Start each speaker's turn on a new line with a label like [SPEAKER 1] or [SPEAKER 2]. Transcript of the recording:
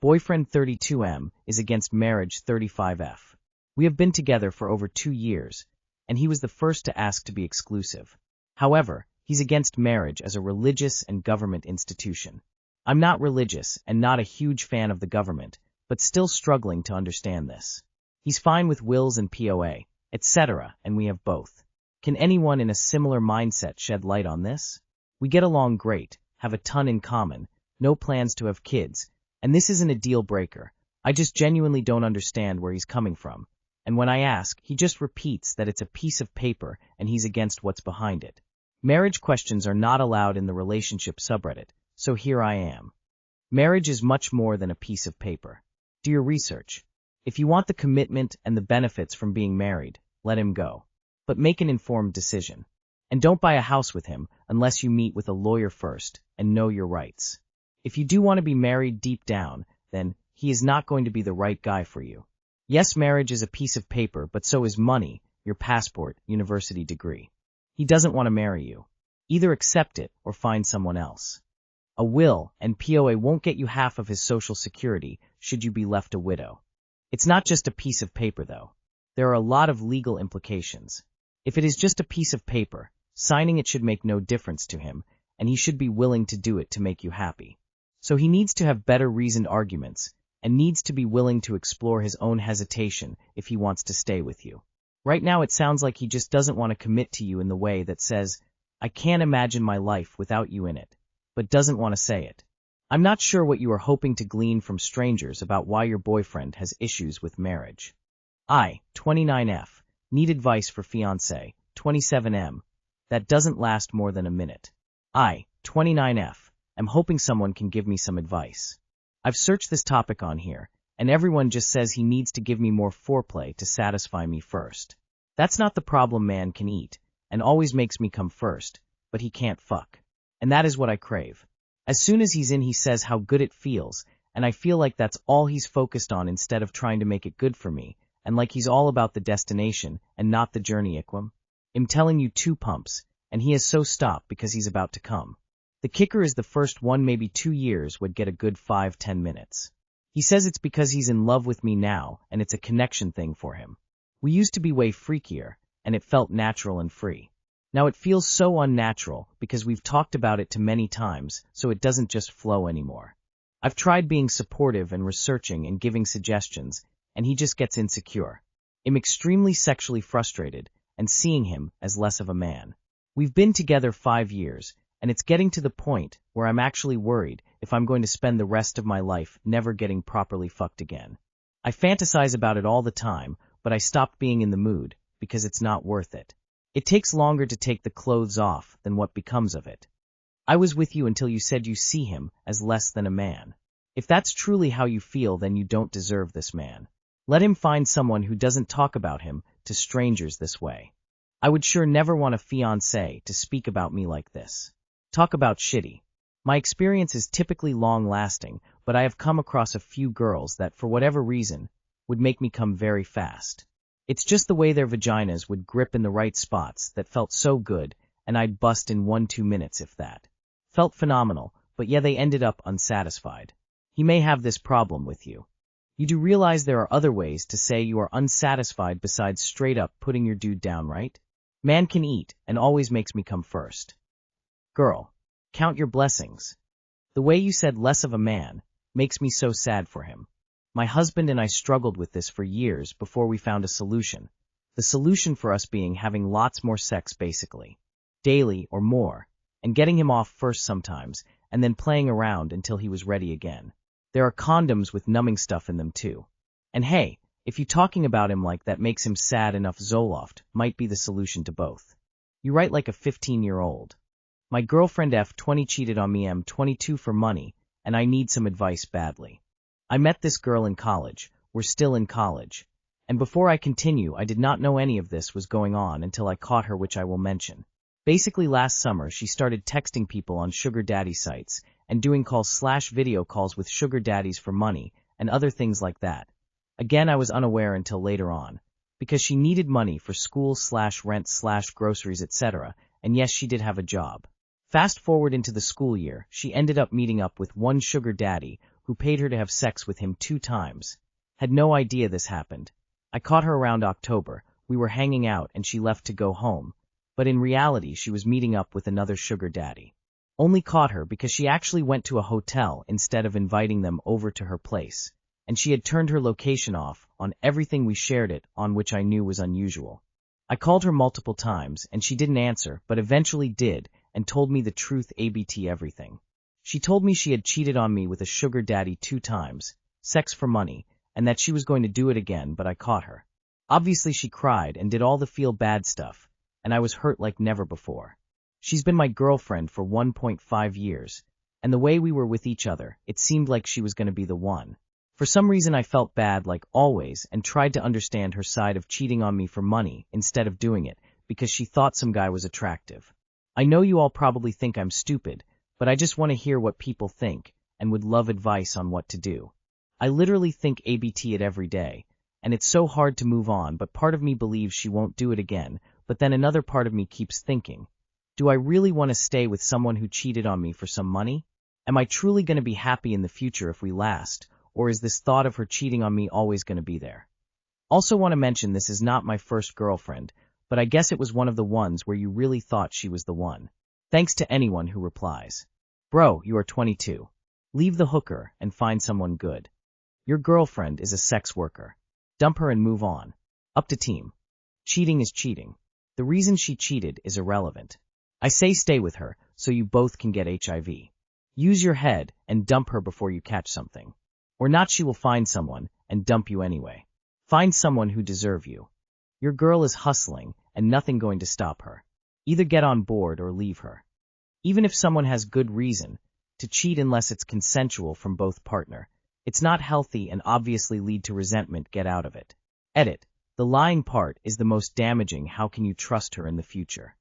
[SPEAKER 1] Boyfriend 32M is against marriage 35F. We have been together for over 2 years, and he was the first to ask to be exclusive. However, he's against marriage as a religious and government institution. I'm not religious and not a huge fan of the government, but still struggling to understand this. He's fine with wills and POA, etc., and we have both. Can anyone in a similar mindset shed light on this? We get along great, have a ton in common, no plans to have kids, and this isn't a deal breaker. I just genuinely don't understand where he's coming from. And when I ask, he just repeats that it's a piece of paper and he's against what's behind it. Marriage questions are not allowed in the relationship subreddit, so here I am. Marriage is much more than a piece of paper. Do your research. If you want the commitment and the benefits from being married, let him go. But make an informed decision. And don't buy a house with him unless you meet with a lawyer first and know your rights. If you do want to be married deep down, then he is not going to be the right guy for you. Yes, marriage is a piece of paper, but so is money, your passport, university degree. He doesn't want to marry you. Either accept it or find someone else. A will and POA won't get you half of his social security should you be left a widow. It's not just a piece of paper, though. There are a lot of legal implications. If it is just a piece of paper, signing it should make no difference to him, and he should be willing to do it to make you happy. So he needs to have better reasoned arguments, and needs to be willing to explore his own hesitation if he wants to stay with you. Right now it sounds like he just doesn't want to commit to you in the way that says, I can't imagine my life without you in it, but doesn't want to say it. I'm not sure what you are hoping to glean from strangers about why your boyfriend has issues with marriage. I, 29F, need advice for fiancé, 27M. That doesn't last more than a minute. I, 29F, am hoping someone can give me some advice. I've searched this topic on here, and everyone just says he needs to give me more foreplay to satisfy me first. That's not the problem. Man can eat, and always makes me come first, but he can't fuck. And that is what I crave. As soon as he's in, he says how good it feels, and I feel like that's all he's focused on instead of trying to make it good for me, and like he's all about the destination and not the journey. I'm telling you 2 pumps, and he has so stopped because he's about to come. The kicker is the first 1, maybe 2 years would get a good 5-10 minutes. He says it's because he's in love with me now, and it's a connection thing for him. We used to be way freakier, and it felt natural and free. Now it feels so unnatural because we've talked about it too many times, so it doesn't just flow anymore. I've tried being supportive and researching and giving suggestions, and he just gets insecure. I'm extremely sexually frustrated, and seeing him as less of a man. We've been together 5 years, and it's getting to the point where I'm actually worried if I'm going to spend the rest of my life never getting properly fucked again. I fantasize about it all the time, but I stopped being in the mood because it's not worth it. It takes longer to take the clothes off than what becomes of it. I was with you until you said you see him as less than a man. If that's truly how you feel, then you don't deserve this man. Let him find someone who doesn't talk about him to strangers this way. I would sure never want a fiancé to speak about me like this. Talk about shitty. My experience is typically long-lasting, but I have come across a few girls that, for whatever reason, would make me come very fast. It's just the way their vaginas would grip in the right spots that felt so good, and I'd bust in 1-2 minutes if that. Felt phenomenal, but yeah, they ended up unsatisfied. He may have this problem with you. You do realize there are other ways to say you are unsatisfied besides straight up putting your dude down, right? Man can eat, and always makes me come first. Girl, count your blessings. The way you said less of a man makes me so sad for him. My husband and I struggled with this for years before we found a solution. The solution for us being having lots more sex basically. Daily or more, and getting him off first sometimes, and then playing around until he was ready again. There are condoms with numbing stuff in them too. And hey, if you talking about him like that makes him sad enough, Zoloft might be the solution to both. You write like a 15-year-old. My girlfriend F20 cheated on me. I'm 22 for money, and I need some advice badly. I met this girl in college. We're still in college. And before I continue, I did not know any of this was going on until I caught her, which I will mention. Basically last summer, she started texting people on sugar daddy sites and doing calls/video calls with sugar daddies for money and other things like that. Again, I was unaware until later on, because she needed money for school/rent/groceries, etc., and yes, she did have a job. Fast forward into the school year, she ended up meeting up with one sugar daddy who paid her to have sex with him 2 times. Had no idea this happened. I caught her around October. We were hanging out and she left to go home, but in reality she was meeting up with another sugar daddy. Only caught her because she actually went to a hotel instead of inviting them over to her place, and she had turned her location off on everything we shared it on, which I knew was unusual. I called her multiple times and she didn't answer, but eventually did and told me the truth, ABT everything. She told me she had cheated on me with a sugar daddy 2 times, sex for money, and that she was going to do it again, but I caught her. Obviously she cried and did all the feel bad stuff, and I was hurt like never before. She's been my girlfriend for 1.5 years, and the way we were with each other, it seemed like she was going to be the one. For some reason I felt bad like always and tried to understand her side of cheating on me for money instead of doing it because she thought some guy was attractive. I know you all probably think I'm stupid, but I just want to hear what people think and would love advice on what to do. I literally think ABT it every day, and it's so hard to move on, but part of me believes she won't do it again, but then another part of me keeps thinking, do I really want to stay with someone who cheated on me for some money? Am I truly going to be happy in the future if we last, or is this thought of her cheating on me always going to be there? Also want to mention this is not my first girlfriend, but I guess it was one of the ones where you really thought she was the one. Thanks to anyone who replies. Bro, you are 22. Leave the hooker and find someone good. Your girlfriend is a sex worker. Dump her and move on. Up to team. Cheating is cheating. The reason she cheated is irrelevant. I say stay with her so you both can get HIV. Use your head and dump her before you catch something. Or not, she will find someone and dump you anyway. Find someone who deserves you. Your girl is hustling and nothing going to stop her. Either get on board or leave her. Even if someone has good reason to cheat unless it's consensual from both partner, it's not healthy and obviously lead to resentment, get out of it. Edit. The lying part is the most damaging. How can you trust her in the future?